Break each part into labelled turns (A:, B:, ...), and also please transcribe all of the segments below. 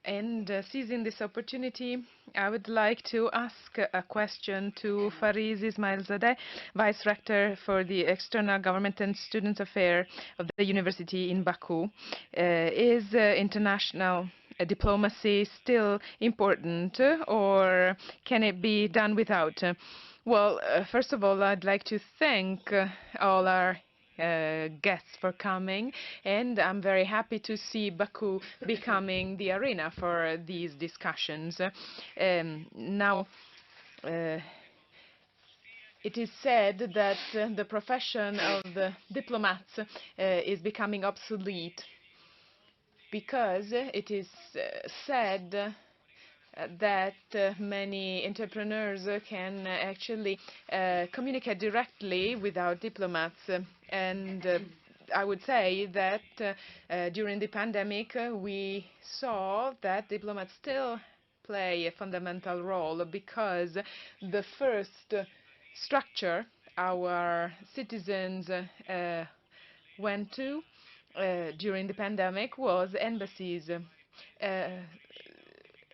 A: And seizing this opportunity, I would like to ask a question to Fariz Ismailzadeh, Vice Rector for the External Government and Student Affairs of the University in Baku. Is international diplomacy still important, or can it be done without? Well, first of all, I'd like to thank all our guests for coming, and I'm very happy to see Baku becoming the arena for these discussions. Now, uh, it is said that the profession of the diplomats is becoming obsolete because it is said that many entrepreneurs can actually communicate directly without diplomats. And I would say that during the pandemic, we saw that diplomats still play a fundamental role because the first structure our citizens went to during the pandemic was embassies.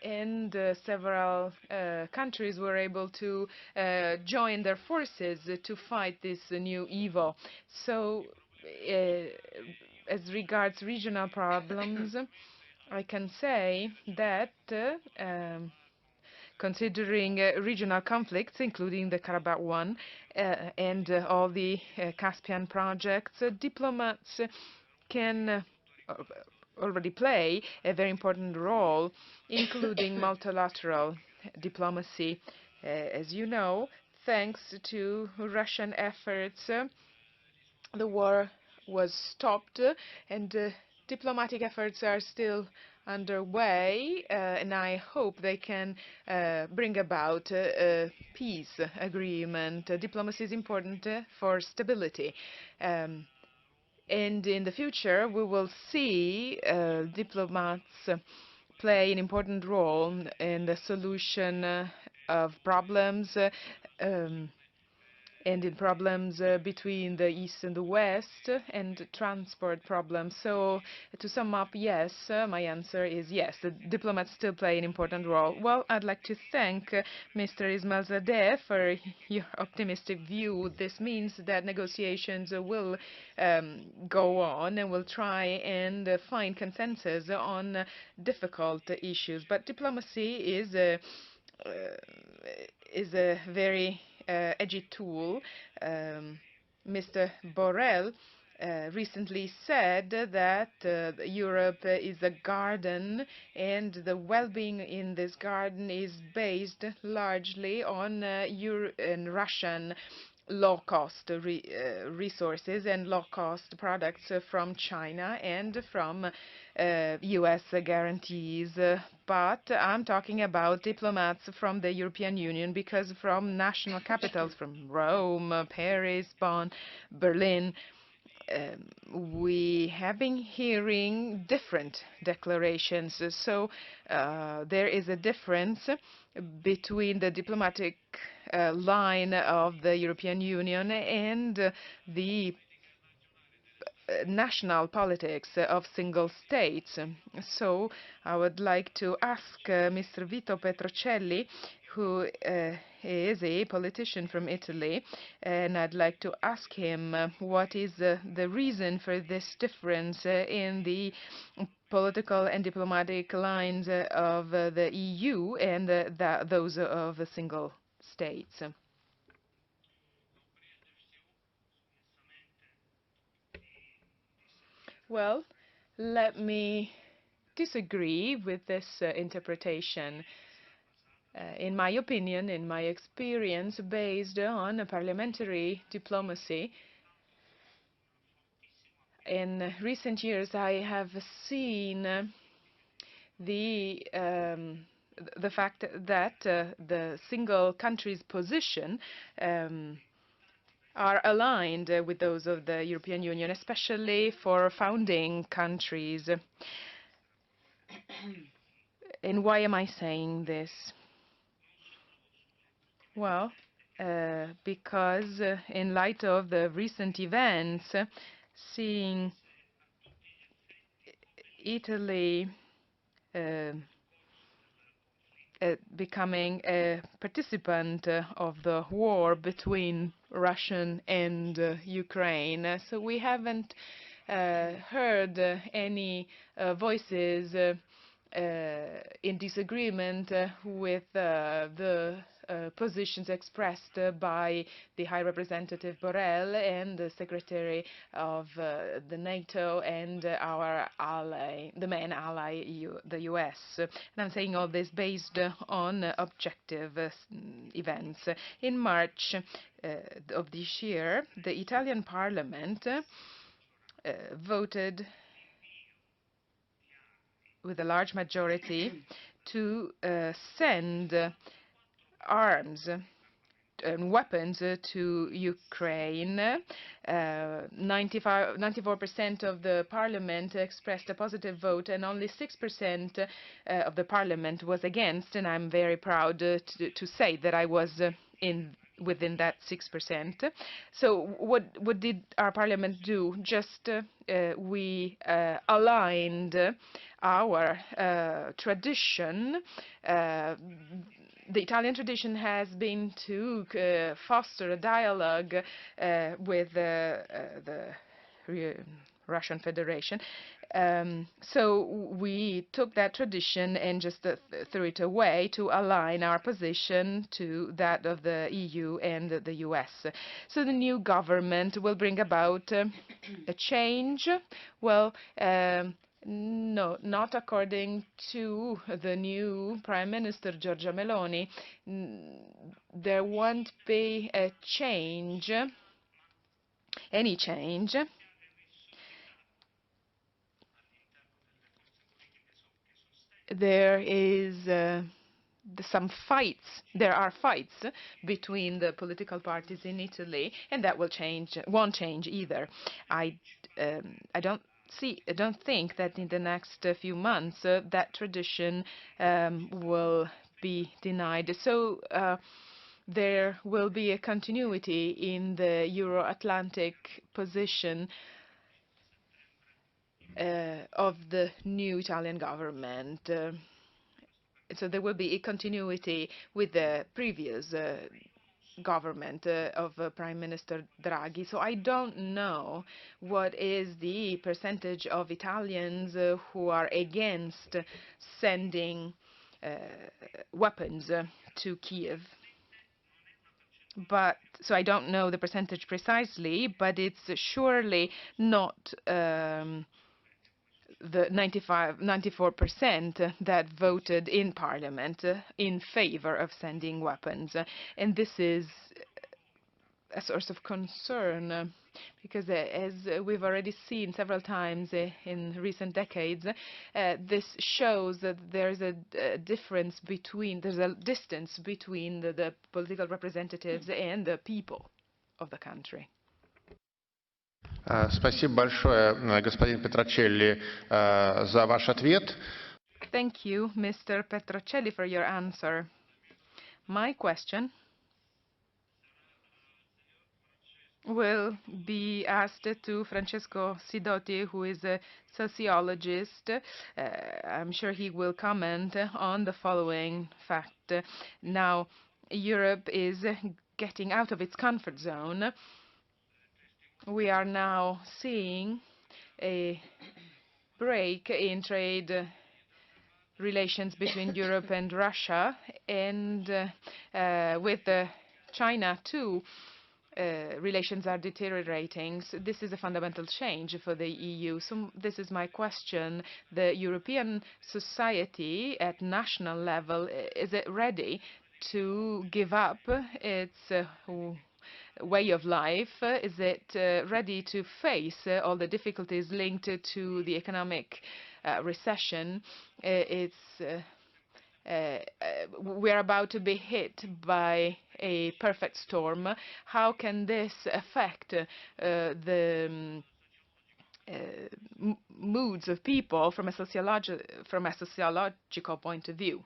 A: And several countries were able to join their forces to fight this new evil. So, as regards regional problems, I can say that considering regional conflicts, including the Karabakh one and all the Caspian projects, diplomats can already play a very important role, including multilateral diplomacy. As you know, thanks to Russian efforts, the war was stopped, and diplomatic efforts are still underway, and I hope they can bring about a peace agreement. Diplomacy is important for stability. And in the future, we will see diplomats play an important role in the solution of problems and in problems between the East and the West and transport problems. So to sum up, yes, my answer is yes, the diplomats still play an important role. Well, I'd like to thank Mr. Ismailzadeh for your optimistic view. This means that negotiations will go on and will try and find consensus on difficult issues. But diplomacy is a very edgy tool. Mr. Borrell recently said that Europe is a garden, and the well-being in this garden is based largely on Russian low-cost resources and low-cost products from China and from U.S. guarantees. But I'm talking about diplomats from the European Union, because from national capitals, from Rome, Paris, Bonn, Berlin, we have been hearing different declarations. So there is a difference between the diplomatic line of the European Union and the national politics of single states. So I would like to ask Mr. Vito Petrocelli, who is a politician from Italy, and I'd like to ask him what is the reason for this difference in the political and diplomatic lines of the EU and those of the single states. Well, let me disagree with this interpretation. In my opinion, in my experience, based on parliamentary diplomacy, in recent years I have seen the fact that the single country's position are aligned with those of the European Union, especially for founding countries. And why am I saying this? Well, because in light of the recent events, seeing Italy becoming a participant of the war between Russia and Ukraine. So we haven't heard any voices in disagreement with the positions expressed by the High Representative Borrell and the Secretary of the NATO and our ally, the main ally, the US. And I'm saying all this based on objective events. In March of this year, the Italian Parliament voted with a large majority to send arms and weapons to Ukraine. 94% of the parliament expressed a positive vote, and only 6% of the parliament was against, and I'm very proud to say that I was within that 6%. So what did our parliament do? Just we aligned our tradition. The Italian tradition has been to foster a dialogue with the Russian Federation. So we took that tradition and just threw it away to align our position to that of the EU and the US. So the new government will bring about a change. Well, no, not according to the new Prime Minister, Giorgia Meloni. There won't be a change, any change. There is some fights. There are fights between the political parties in Italy, and that won't change either. I don't think that in the next few months that tradition will be denied. So there will be a continuity in the Euro-Atlantic position of the new Italian government. So there will be a continuity with the previous government of Prime Minister Draghi. So I don't know what is the percentage of Italians who are against sending weapons to Kiev. But so I don't know the percentage precisely, but it's surely not the 94% that voted in Parliament in favor of sending weapons. And this is a source of concern because, as we've already seen several times in recent decades, this shows that there's a distance between the political representatives and the people of the country.
B: Спасибо большое, господин Петрочелли, за ваш ответ.
A: Thank you, Mr. Petrocelli, for your answer. My question will be asked to Francesco Sidotti, who is a sociologist. I'm sure he will comment on the following fact. Now, Europe is getting out of its comfort zone. We are now seeing a break in trade relations between Europe and Russia, and with China too, relations are deteriorating. So this is a fundamental change for the EU. So this is my question. The European society at national level, is it ready to give up its way of life? Is it ready to face all the difficulties linked to the economic recession? We're about to be hit by a perfect storm. How can this affect the moods of people from a sociological point of view?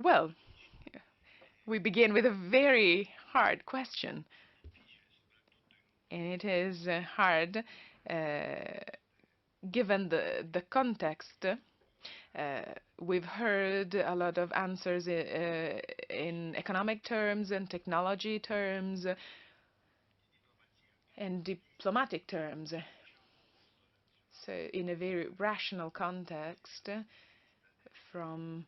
A: Well, we begin with a very hard question. And it is hard given the context, we've heard a lot of answers in economic terms and technology terms and diplomatic terms. So in a very rational context, from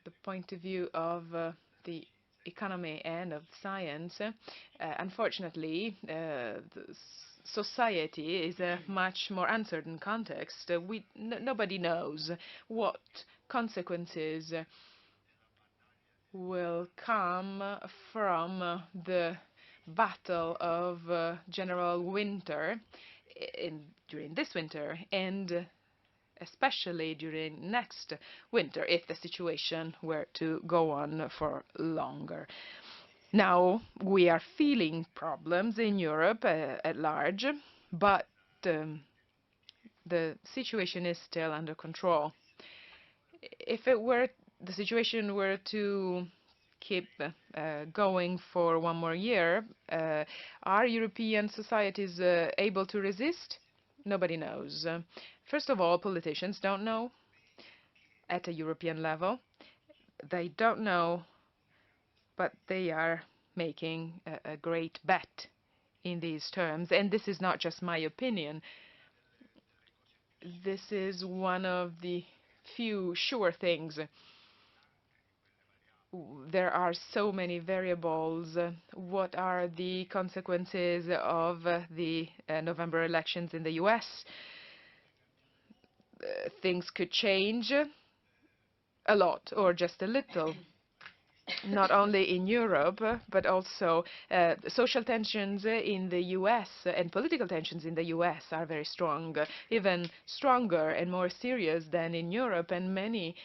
A: the point of view of the economy and of science, unfortunately, society is a much more uncertain context. Nobody knows what consequences will come from the battle of general winter during this winter, and especially during next winter, if the situation were to go on for longer. Now, we are feeling problems in Europe at large, but the situation is still under control. If the situation were to keep going for one more year, are European societies able to resist? Nobody knows. First of all, politicians don't know at a European level. They don't know, but they are making a great bet in these terms. And this is not just my opinion. This is one of the few sure things. There are so many variables. What are the consequences of the November elections in the US? Things could change a lot or just a little. Not only in Europe, but also social tensions in the US and political tensions in the US are very strong, even stronger and more serious than in Europe. And many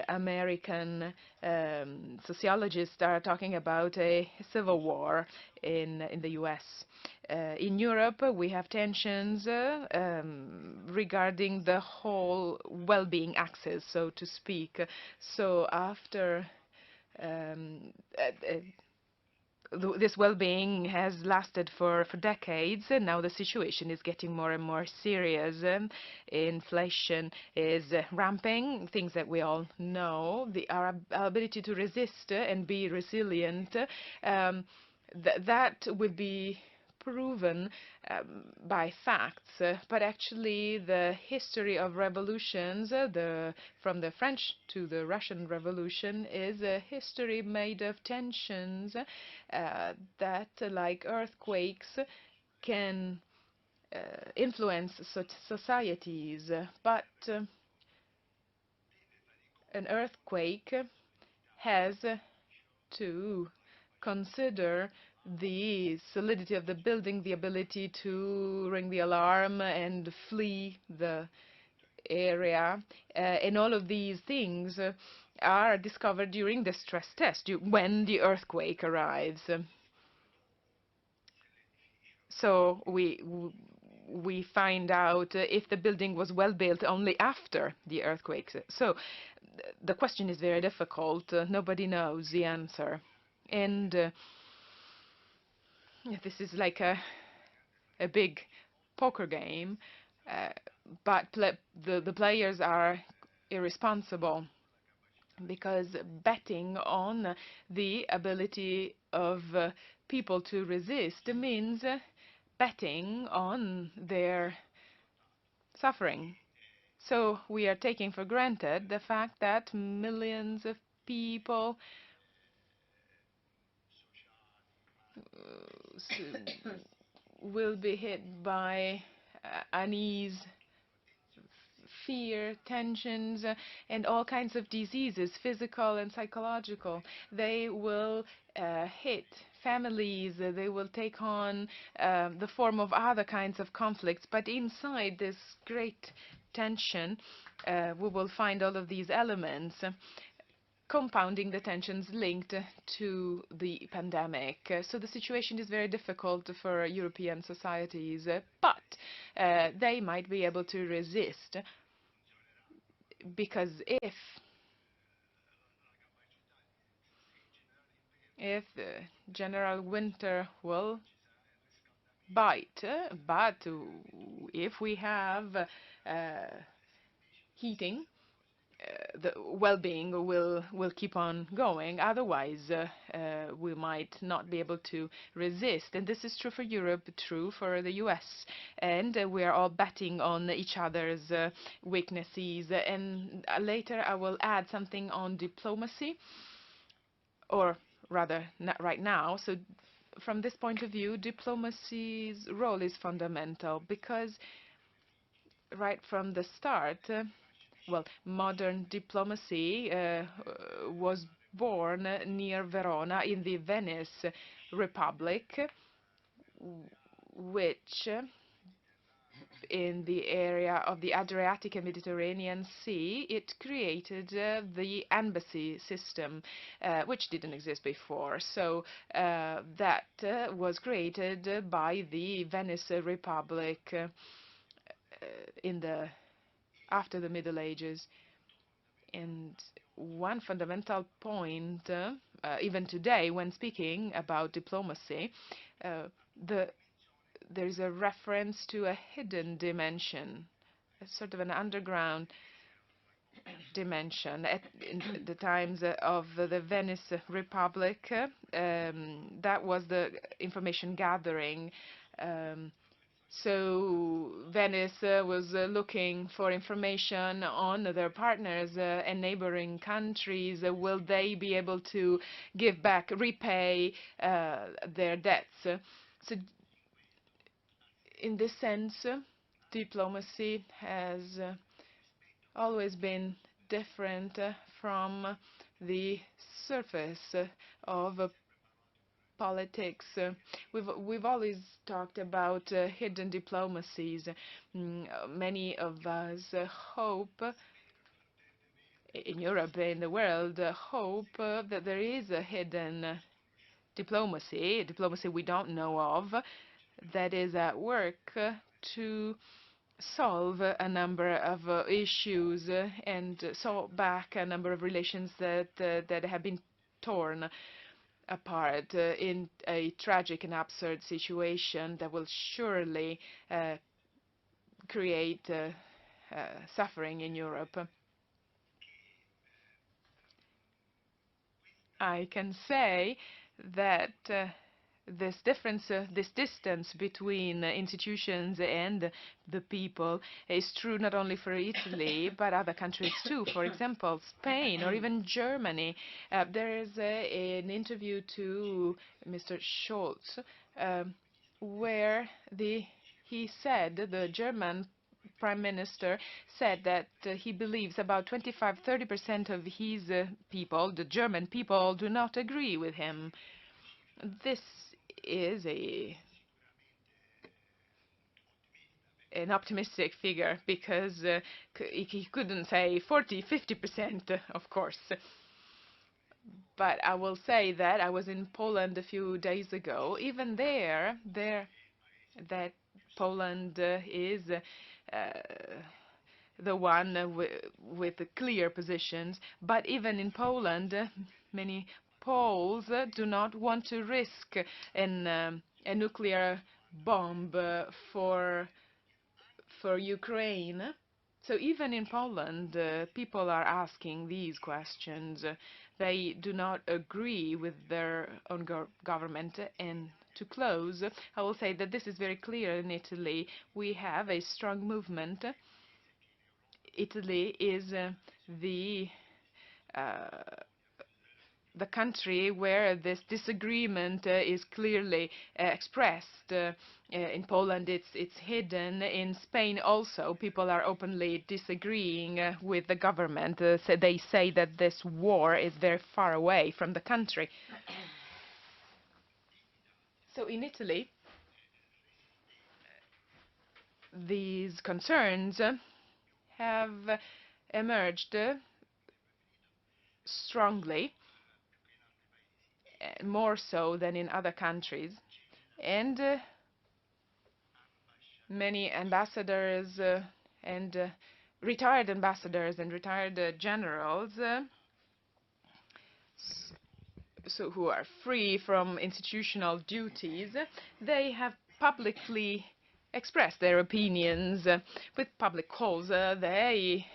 A: American sociologists are talking about a civil war in the US. In Europe, we have tensions regarding the whole well-being axis, so to speak. So after this well-being has lasted for decades, and now the situation is getting more and more serious. Inflation is ramping, things that we all know. Our ability to resist and be resilient, that will be proven by facts, but actually the history of revolutions, from the French to the Russian Revolution, is a history made of tensions that, like earthquakes, can influence societies. But an earthquake has to consider the solidity of the building, the ability to ring the alarm and flee the area. And all of these things are discovered during the stress test, when the earthquake arrives. So we find out if the building was well built only after the earthquake. So the question is very difficult. Nobody knows the answer. And this is like a big poker game, but the players are irresponsible, because betting on the ability of people to resist means betting on their suffering. So we are taking for granted the fact that millions of people will be hit by unease, fear, tensions, and all kinds of diseases, physical and psychological. They will hit families, they will take on the form of other kinds of conflicts. But inside this great tension, we will find all of these elements, compounding the tensions linked to the pandemic. So the situation is very difficult for European societies, but they might be able to resist, because if the general winter will bite, but if we have heating, the well-being will keep on going. Otherwise, we might not be able to resist. And this is true for Europe, true for the US. And we are all betting on each other's weaknesses. And later I will add something on diplomacy, or rather, not right now. So from this point of view, diplomacy's role is fundamental because right from the start, well, modern diplomacy was born near Verona in the Venice Republic, which in the area of the Adriatic and Mediterranean Sea, it created the embassy system, which didn't exist before. So that was created by the Venice Republic in the after the Middle Ages. And one fundamental point, even today, when speaking about diplomacy, there is a reference to a hidden dimension, a sort of an underground dimension. In the times of the Venice Republic, that was the information gathering. So Venice was looking for information on their partners and neighboring countries. Will they be able to give back, repay their debts? So in this sense, diplomacy has always been different from the surface of politics. We've always talked about hidden diplomacies. Many of us hope in Europe, in the world, hope that there is a hidden diplomacy we don't know of, that is at work to solve a number of issues and saw back a number of relations that have been torn apart in a tragic and absurd situation that will surely create suffering in Europe. I can say that this difference, this distance between institutions and the people is true not only for Italy, but other countries too. For example, Spain or even Germany. There is an interview to Mr. Scholz where he said, the German Prime Minister said that he believes about 25–30% of his people, the German people, do not agree with him. This is an optimistic figure because he couldn't say 40–50%, of course. But I will say that I was in Poland a few days ago. Even there that Poland is the one with the clear positions. But even in Poland, many Poles do not want to risk a nuclear bomb for Ukraine. So even in Poland, people are asking these questions. They do not agree with their own government. And to close, I will say that this is very clear in Italy. We have a strong movement. Italy is the country where this disagreement is clearly expressed. In Poland, it's hidden. In Spain, also, people are openly disagreeing with the government. So they say that this war is very far away from the country. So in Italy, these concerns have emerged strongly, more so than in other countries. And many ambassadors and retired ambassadors and retired generals so who are free from institutional duties, they have publicly expressed their opinions with public calls. They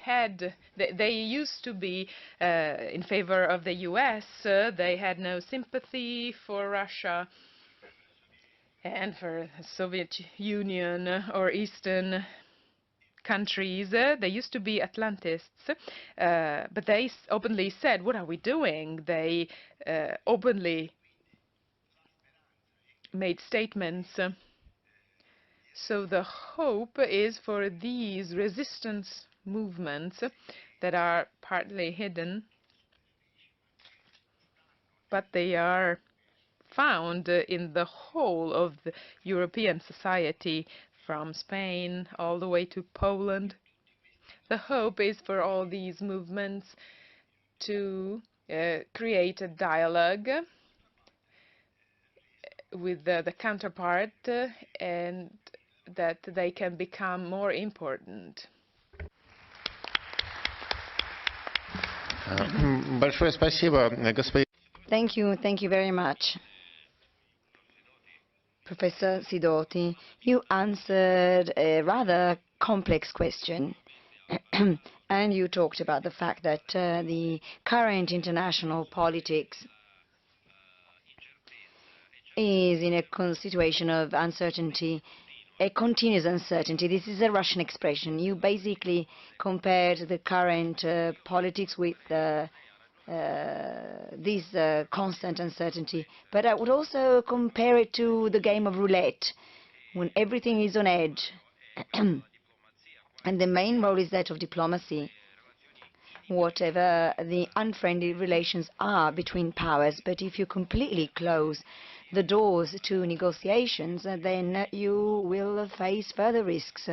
A: used to be in favor of the US. They had no sympathy for Russia and for the Soviet Union or Eastern countries. They used to be Atlantists, but they openly said, "What are we doing?" They openly made statements. So the hope is for these resistance movements that are partly hidden, but they are found in the whole of the European society, from Spain all the way to Poland. The hope is for all these movements to create a dialogue with the counterpart and that they can become more important.
B: Большое спасибо, господин.
C: Thank you very much, Professor Sidoti. You answered a rather complex question. And you talked about the fact that the current international politics is in a situation of uncertainty, a continuous uncertainty. This is a Russian expression. You basically compared the current politics with this constant uncertainty. But I would also compare it to the game of roulette, when everything is on edge. And the main role is that of diplomacy. Whatever the unfriendly relations are between powers, but if you completely close the doors to negotiations, then you will face further risks.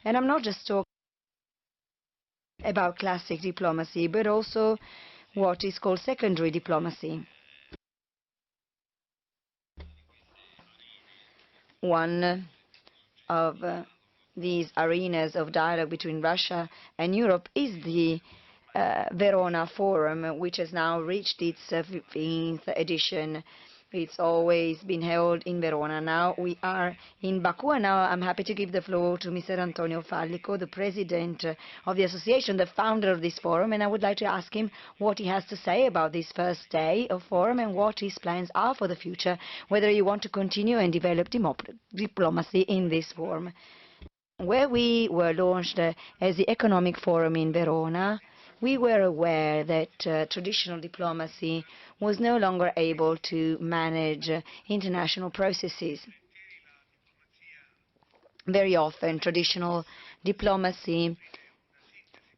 C: And I'm not just talking about classic diplomacy, but also what is called secondary diplomacy. One of these arenas of dialogue between Russia and Europe is the Verona Forum, which has now reached its 15th edition. It's always been held in Verona. Now we are in Baku, and now I'm happy to give the floor to Mr. Antonio Fallico, the president of the association, the founder of this forum, and I would like to ask him what he has to say about this first day of forum and what his plans are for the future, whether you want to continue and develop diplomacy in this forum. Where we were launched as the Economic Forum in Verona, we were aware that traditional diplomacy was no longer able to manage international processes. Very often, traditional diplomacy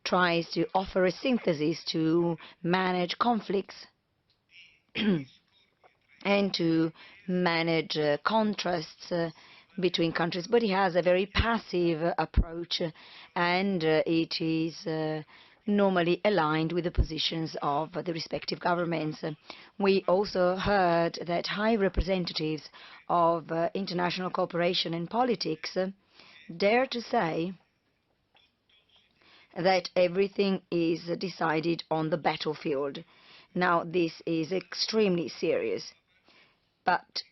C: tries to offer a synthesis to manage conflicts and to manage contrasts between countries, but it has a very passive approach, and it is normally aligned with the positions of the respective governments. We also heard that high representatives of international cooperation and politics dare to say that everything is decided on the battlefield. Now, this is extremely serious, but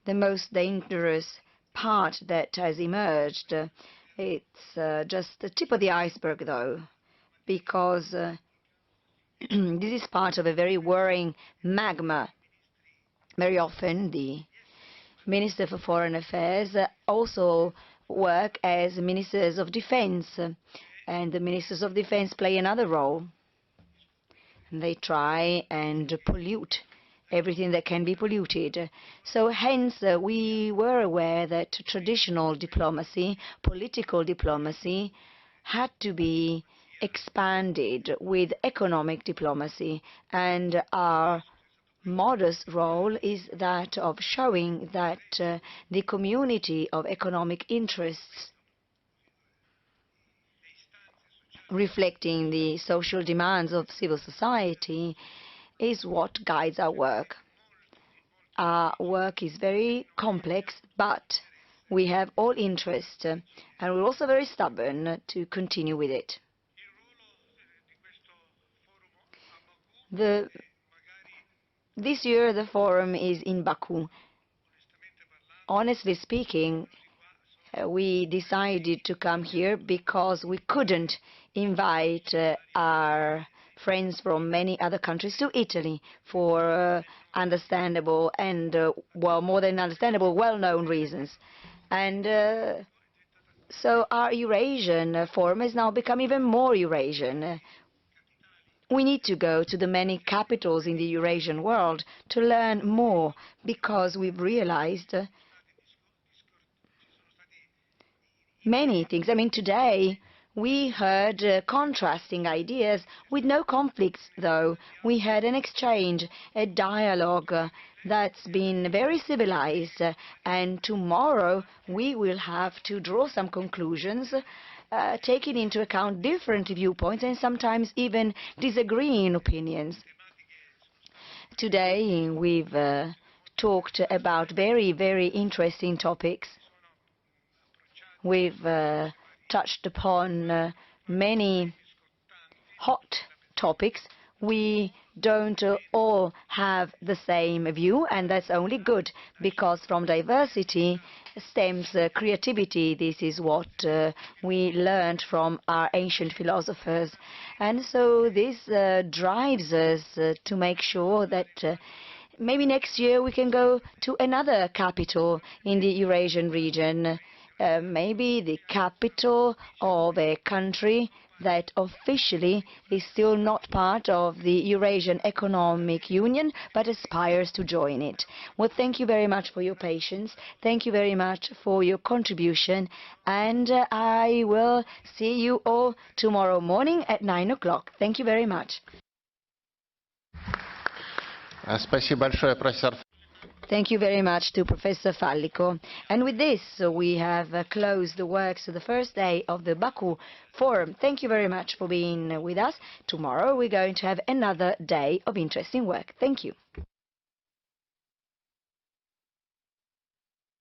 C: the most dangerous part that has emerged, it's just the tip of the iceberg, though, because this is part of a very worrying magma. Very often, the Minister for Foreign Affairs also work as ministers of defense, and the ministers of defense play another role. They try and pollute everything that can be polluted. So hence, we were aware that traditional diplomacy, political diplomacy, had to be expanded with economic diplomacy, and our modest role is that of showing that the community of economic interests, reflecting the social demands of civil society, is what guides our work. Our work is very complex, but we have all interest, and we're also very stubborn to continue with it. This year, the forum is in Baku. Honestly speaking, we decided to come here because we couldn't invite our friends from many other countries to Italy for understandable and, well, more than understandable, well-known reasons. And so our Eurasian Forum has now become even more Eurasian. We need to go to the many capitals in the Eurasian world to learn more, because we've realized many things. I mean, today we heard contrasting ideas with no conflicts, though. We had an exchange, a dialogue that's been very civilized, and tomorrow we will have to draw some conclusions, taking into account different viewpoints and sometimes even disagreeing opinions. Today we've talked about very, very interesting topics. We've touched upon many hot topics. We don't all have the same view, and that's only good, because from diversity stems creativity. This is what we learned from our ancient philosophers. And so this drives us to make sure that maybe next year we can go to another capital in the Eurasian region, maybe the capital of a country that officially is still not part of the Eurasian Economic Union, but aspires to join it. Well, thank you very much for your patience. Thank you very much for your contribution. And I will see you all tomorrow morning at 9 o'clock. Thank you very much.
B: Спасибо большое, профессор.
C: Thank you very much to Professor Fallico. And with this, we have closed the works of the first day of the Baku Forum. Thank you very much for being with us. Tomorrow we're going to have another day of interesting work. Thank you.